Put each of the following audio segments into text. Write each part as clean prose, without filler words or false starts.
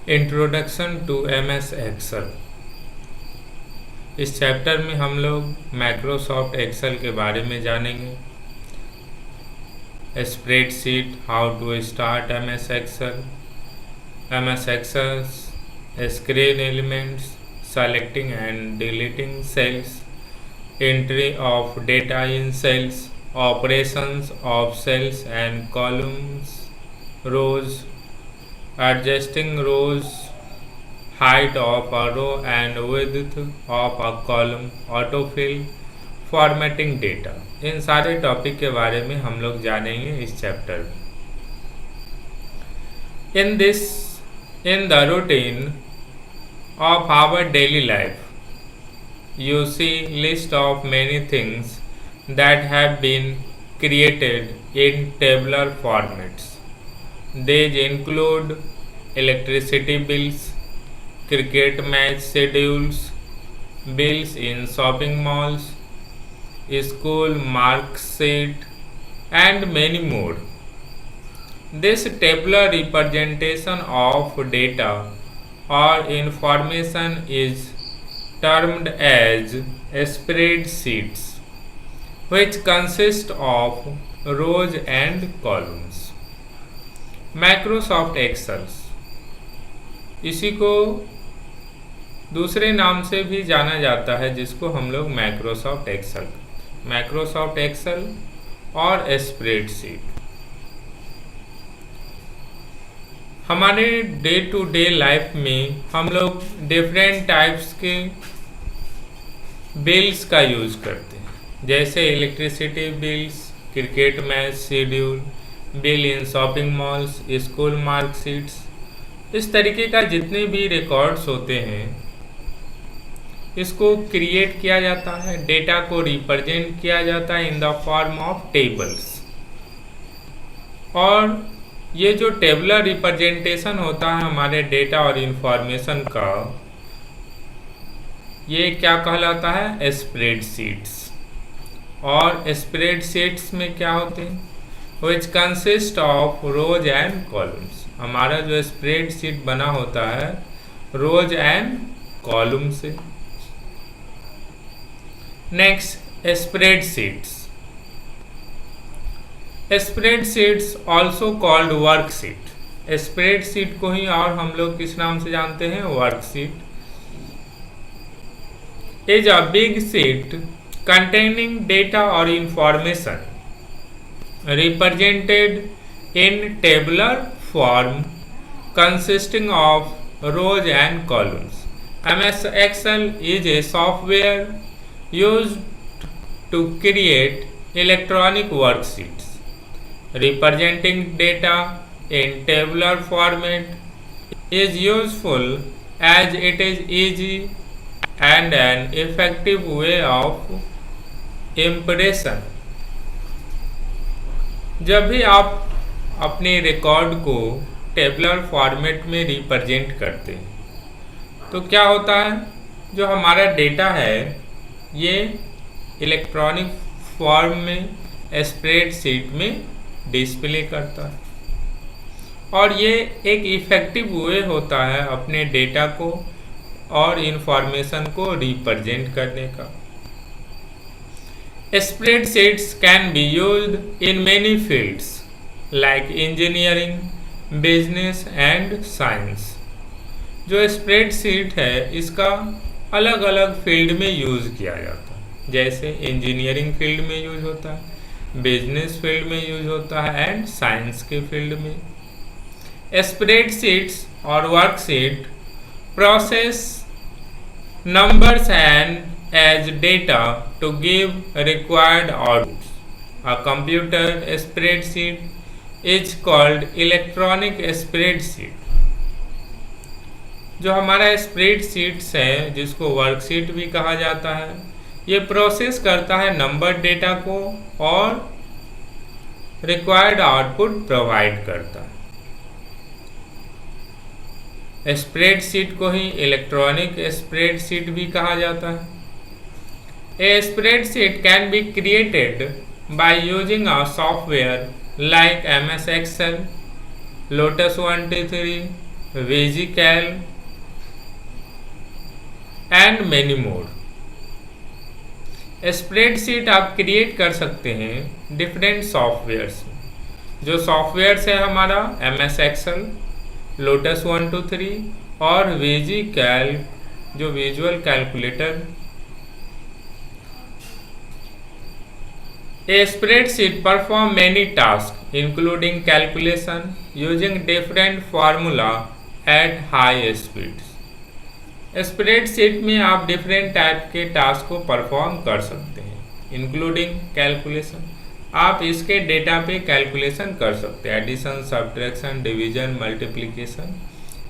Introduction to MS Excel. इस chapter में हम लोग माइक्रोसॉफ्ट एक्सेल के बारे में जानेंगे। Spreadsheet, how to start MS Excel, screen elements, selecting and deleting cells, entry of data in cells, operations of cells and columns, rows, adjusting rows, height of a row and width of a column, autofill, formatting data। इन सारे topic के बारे में हम लोग जानेंगे इस chapter में। In the routine of our daily life, you see list of many things that have been created in tabular formats. These include electricity bills, cricket match schedules, bills in shopping malls, school mark sheet, and many more. This tabular representation of data or information is termed as spreadsheets, which consist of rows and columns. Microsoft Excel, इसी को दूसरे नाम से भी जाना जाता है, जिसको हम लोग माइक्रोसॉफ्ट एक्सेल और स्प्रेडशीट। हमारे डे टू डे लाइफ में हम लोग डिफरेंट टाइप्स के बिल्स का यूज करते हैं, जैसे electricity bills, cricket match schedule, bill इन शॉपिंग मॉल्स, स्कूल मार्कशीट्स। इस तरीके का जितने भी रिकॉर्ड्स होते हैं, इसको क्रिएट किया जाता है, डेटा को रिप्रेजेंट किया जाता है in the form of tables. और ये जो टेबुलर रिप्रेजेंटेशन होता है हमारे डेटा और इंफॉर्मेशन का, ये क्या कहलाता है? स्प्रेडशीट्स। और स्प्रेडशीट्स में क्या होते हैं? Which consist of rows and columns. हमारा जो स्प्रेडशीट बना होता है रोज एंड कॉलम से। Next, spreadsheets. Spreadsheets also called worksheet. Spreadsheet को ही और हम लोग किस नाम से जानते हैं? Worksheet. Is a big sheet containing data or information represented in tabular form consisting of rows and columns. MS Excel is a software used to create electronic worksheets representing data in tabular format. Is useful as it is easy and an effective way of impression। जब भी आप अपने record को tabular format में represent करते हैं तो क्या होता है? जो हमारा डेटा है ये इलेक्ट्रॉनिक फॉर्म में स्प्रेडशीट में डिस्प्ले करता है, और ये एक इफेक्टिव वे होता है अपने डेटा को और इंफॉर्मेशन को रिप्रेजेंट करने का। Spreadsheets can be used in many fields like engineering, business and science। जो स्प्रेडशीट है इसका अलग अलग फील्ड में यूज किया जाता है, जैसे इंजीनियरिंग फील्ड में यूज होता है, बिजनेस फील्ड में यूज होता है एंड साइंस के फील्ड में। स्प्रेडशीट्स और worksheet process numbers and as data to give required outputs. A computer spreadsheet is called electronic spreadsheet। जो हमारा स्प्रेडशीट्स है, जिसको वर्कशीट भी कहा जाता है, ये प्रोसेस करता है नंबर डेटा को और रिक्वायर्ड आउटपुट प्रोवाइड करता है। स्प्रेडशीट को ही इलेक्ट्रॉनिक स्प्रेडशीट भी कहा जाता है। A spreadsheet can be created by using a software like MS Excel, Lotus 123, VisiCalc and many more. Spreadsheet आप क्रिएट कर सकते हैं डिफरेंट सॉफ्टवेयर्स में। जो सॉफ्टवेयर्स है हमारा MS Excel, लोटस 123 और VisiCalc जो visual calculator. A spreadsheet perform many tasks including calculation using different formula at high speeds। Spreadsheet में आप डिफरेंट टाइप के टास्क को परफॉर्म कर सकते हैं इंक्लूडिंग कैलकुलेशन। आप इसके डेटा पे कैलकुलेशन कर सकते हैं, एडिशन, सब्ट्रैक्शन, डिवीजन, मल्टीप्लिकेशन,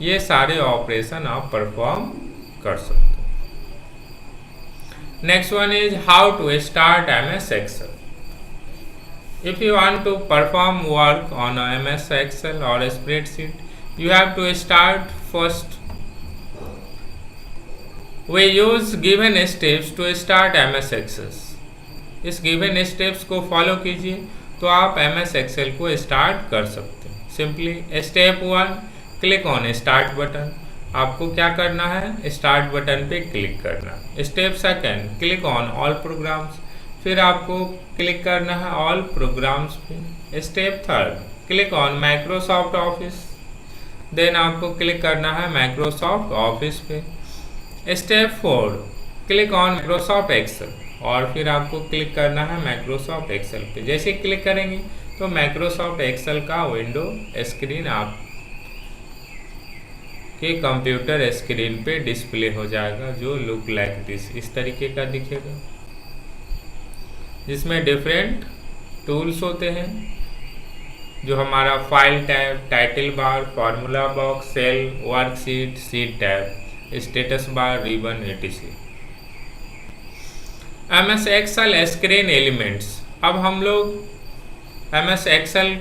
ये सारे ऑपरेशन आप परफॉर्म कर सकते हैं। Next one is how to start MS Excel। If you want to perform work on a MS Excel or a spreadsheet, you have to start first. We use given steps to start MS Excel। इस given steps को follow कीजिए तो आप MS Excel को start कर सकते हैं। Simply step 1, click on start button. आपको क्या करना है, स्टार्ट बटन पे क्लिक करना। Step second, click on all programs. फिर आपको क्लिक करना है ऑल प्रोग्राम्स पे। Step third, click on Microsoft Office. Then आपको क्लिक करना है माइक्रोसॉफ्ट ऑफिस पे। Step 4, click on Microsoft Excel और फिर आपको क्लिक करना है माइक्रोसॉफ्ट एक्सेल पे। जैसे क्लिक करेंगे तो माइक्रोसॉफ्ट एक्सेल का विंडो स्क्रीन आप के कंप्यूटर स्क्रीन पे डिस्प्ले हो जाएगा, जो लुक लाइक दिस, इस तरीके का दिखेगा, जिसमें डिफरेंट टूल्स होते हैं जो हमारा file tab, title bar, formula box, cell, worksheet, sheet tab, status bar, ribbon, etc। MS Excel screen elements. अब हम लोग MS Excel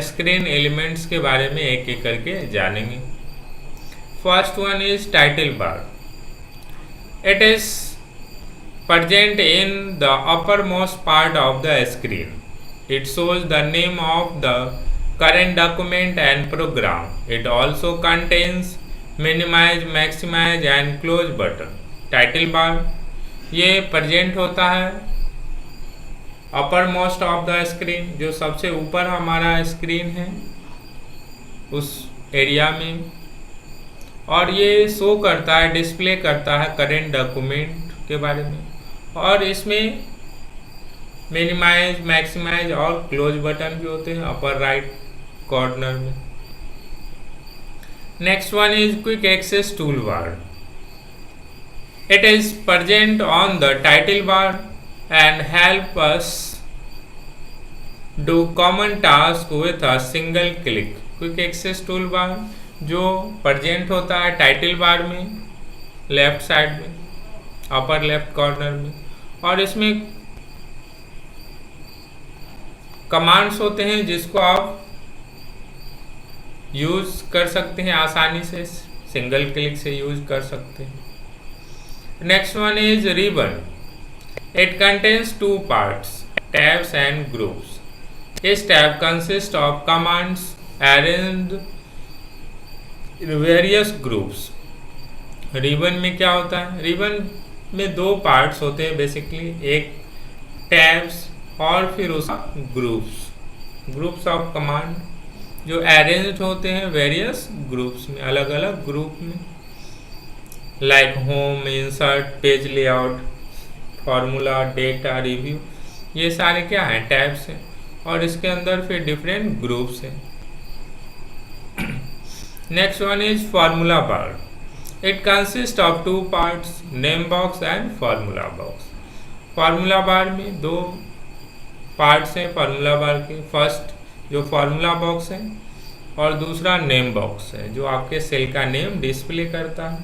स्क्रीन एलिमेंट्स के बारे में एक एक करके जानेंगे। First one is title bar. It is present in the uppermost part of the screen. It shows the name of the current document and program. It also contains minimize, maximize and close button. Title bar ये present होता है uppermost of the screen, जो सबसे ऊपर हमारा screen है उस area में, और ये शो करता है, डिस्प्ले करता है करेंट डॉक्यूमेंट के बारे में। और इसमें मिनिमाइज, मैक्सिमाइज और क्लोज बटन भी होते हैं अपर राइट कॉर्नर में। Next one is quick access tool bar. It is present on the title bar and help us do common task with a single click. Quick access tool bar जो present होता है title bar में, left side में, upper left corner में, और इसमें commands होते हैं जिसको आप यूज कर सकते हैं आसानी से, सिंगल क्लिक से यूज कर सकते हैं। Next one is ribbon. It contains 2 parts, tabs and groups. इस tab consist of commands arranged in various groups. Ribbon में क्या होता है, रिबन में 2 पार्ट्स होते हैं बेसिकली, एक टैब्स और फिर उसका ग्रुप्स ऑफ कमांड जो अरेंज्ड होते हैं वेरियस ग्रुप्स में, अलग अलग ग्रुप में, like home, insert, page layout, formula, data, review, ये सारे क्या हैं, टैब्स हैं, और इसके अंदर फिर डिफरेंट ग्रुप्स हैं। Next one is formula bar. It consist of 2 parts, name box and formula box. Formula बार में 2 पार्ट्स हैं फार्मूला बार के। फर्स्ट जो फार्मूला बॉक्स है और दूसरा नेम बॉक्स है जो आपके सेल का नेम डिस्प्ले करता है।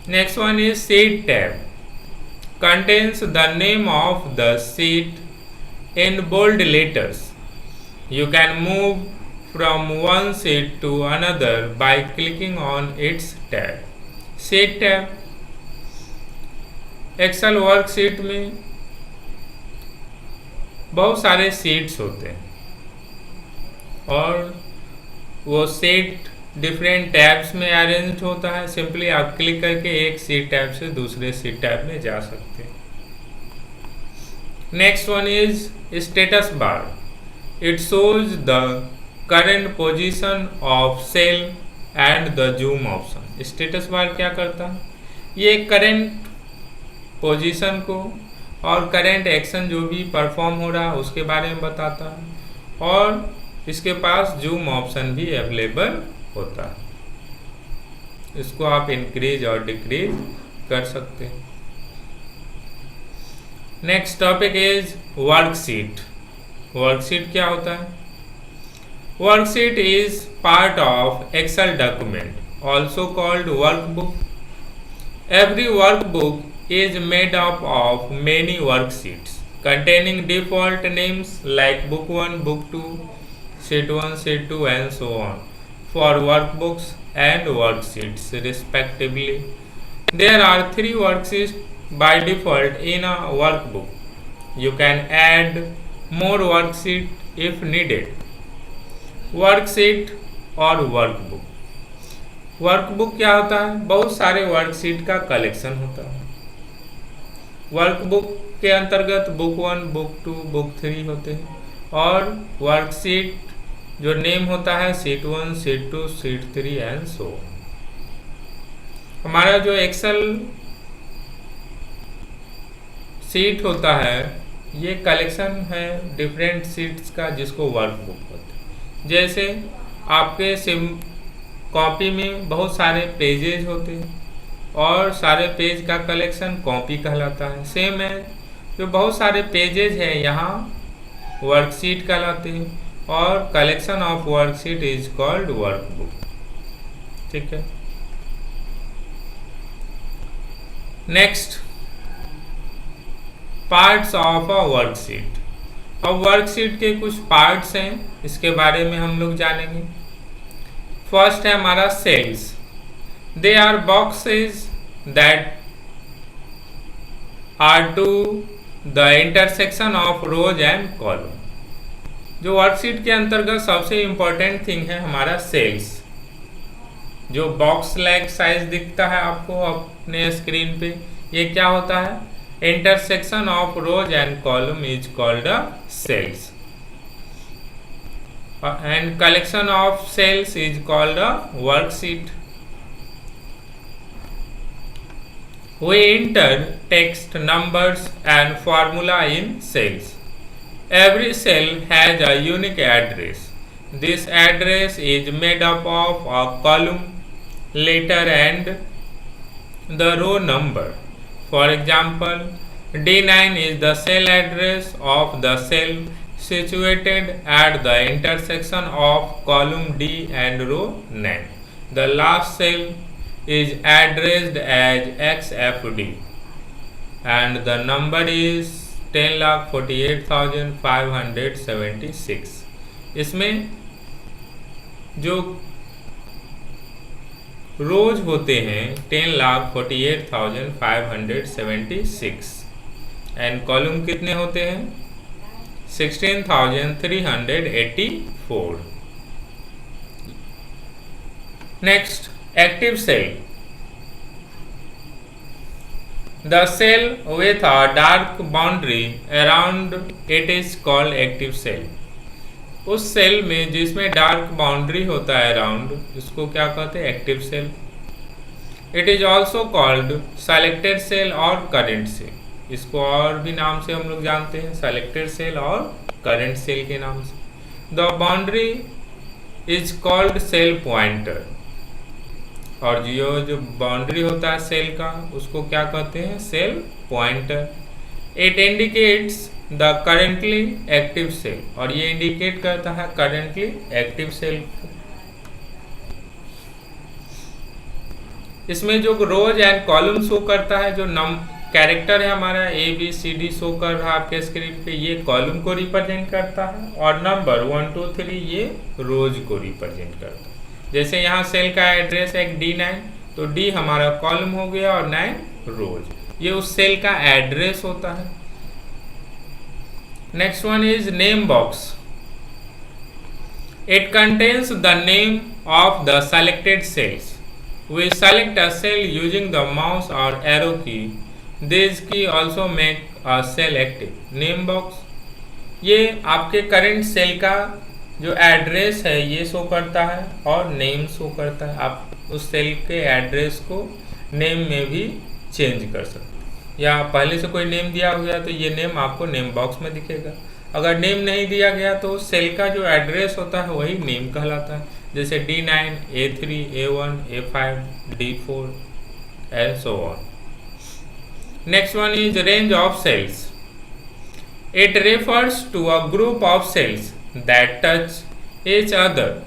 Next one is sheet tab. Contains the name of the sheet in bold letters. You can move from one sheet to another by clicking on its tab. Sheet tab Excel worksheet में बहुत सारे sheets होते हैं और वो sheet different tabs में arrange होता है। सिंपली आप क्लिक करके एक सीट टैब से दूसरे सीट टैब में जा सकते हैं। Next one is status bar. It shows the current position of cell and the zoom option. Status bar क्या करता है? ये करंट पोजीशन को और करंट एक्शन जो भी परफॉर्म हो रहा है उसके बारे में बताता है, और इसके पास जूम ऑप्शन भी अवेलेबल होता है। इसको आप इंक्रीज और डिक्रीज कर सकते हैं। Next topic is worksheet. Worksheet क्या होता है? Worksheet is part of Excel document also called workbook. Every workbook is made up of many worksheets containing default names like book 1, book 2, sheet 1, sheet 2 and so on for workbooks and worksheets respectively. There are 3 worksheets by default in a workbook. You can add more worksheet if needed. Worksheet और workbook। Workbook क्या होता है? बहुत सारे worksheet का collection होता है। Workbook के अंतर्गत बुक 1, बुक 2, बुक 3 होते हैं, और वर्कशीट जो नेम होता है sheet 1, sheet 2, sheet 3 and so. हमारा जो एक्सेल शीट होता है ये कलेक्शन है डिफरेंट शीट्स का, जिसको वर्कबुक होता है। जैसे आपके कॉपी में बहुत सारे पेजेज होते हैं और सारे पेज का कलेक्शन कॉपी कहलाता है। सेम है, जो बहुत सारे पेजेज हैं यहाँ वर्कशीट कहलाते हैं, और collection of worksheet is called workbook. ठीक है। Next, parts of a worksheet. अब वर्कशीट के कुछ पार्ट्स हैं, इसके बारे में हम लोग जानेंगे। फर्स्ट है हमारा sales. They are boxes that are to the intersection of rows and column। जो वर्कशीट के अंतर्गत सबसे इम्पोर्टेंट थिंग है हमारा सेल्स। जो बॉक्स लाइक साइज दिखता है आपको अपने स्क्रीन पे, ये क्या होता है? Intersection of rows and column is called a cells, and collection of cells is called a worksheet. We enter text, numbers and formula in cells. Every cell has a unique address. This address is made up of a column, letter and the row number. For example, D9 is the cell address of the cell situated at the intersection of column D and row 9. The last cell is addressed as XFD and the number is 10,48,576। इसमें जो रोज होते हैं 10,48,576 and column कितने होते हैं? 16,384। Next, active cell. The cell with a dark boundary around it is called active cell. उस cell में जिसमें डार्क बाउंड्री होता है अराउंड, इसको क्या कहते हैं? Active cell. It is also called selected cell और करेंट सेल। इसको और भी नाम से हम लोग जानते हैं, सेलेक्टेड सेल और करेंट सेल के नाम से। The boundary is called cell pointer, और जो बाउंड्री होता है सेल का उसको क्या कहते हैं? Cell pointer. It indicates the currently active cell, और ये इंडिकेट करता है करेंटली एक्टिव सेल। इसमें जो रोज एंड कॉलम शो करता है, जो कैरेक्टर है हमारा ABCD शो कर रहा है आपके स्क्रीन पे, ये कॉलम को रिप्रेजेंट करता है, और नंबर 1 2 3 ये रोज को रिप्रेजेंट करता है। जैसे यहाँ सेल का एड्रेस है D9, तो D हमारा कॉलम हो गया और 9 रोज, ये उस सेल का एड्रेस होता है। Next one is name box. It contains the name of the selected cells. We select a cell using the mouse or arrow key. These key also make a cell active. Name box, ये आपके current cell का जो address है ये show करता है और name show करता है। आप उस सेल के एड्रेस को नेम में भी चेंज कर सकते हैं, या पहले से कोई नेम दिया गया तो ये नेम आपको नेम बॉक्स में दिखेगा। अगर नेम नहीं दिया गया तो सेल का जो एड्रेस होता है वही नेम कहलाता है, जैसे D9, A3, A1, A5, D4 and so on. Next one is range of cells. It refers to a group of cells that touch each other.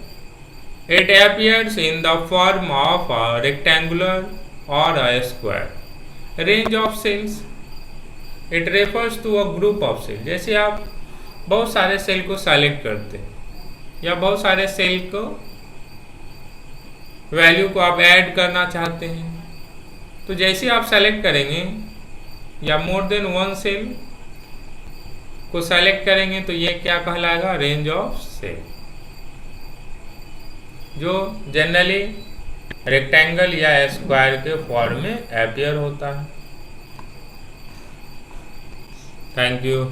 It appears in the form of a rectangular or a square. Range of cells. It refers to a group of cells. जैसे आप बहुत सारे cell को select करते हैं या बहुत सारे सेल को वैल्यू को आप ऐड करना चाहते हैं, तो जैसे आप सेलेक्ट करेंगे या मोर देन वन सेल को सेलेक्ट करेंगे तो ये क्या कहलाएगा, रेंज ऑफ सेल, जो जनरली रेक्टेंगल या स्क्वायर के फॉर्म में अपीयर होता है। Thank you.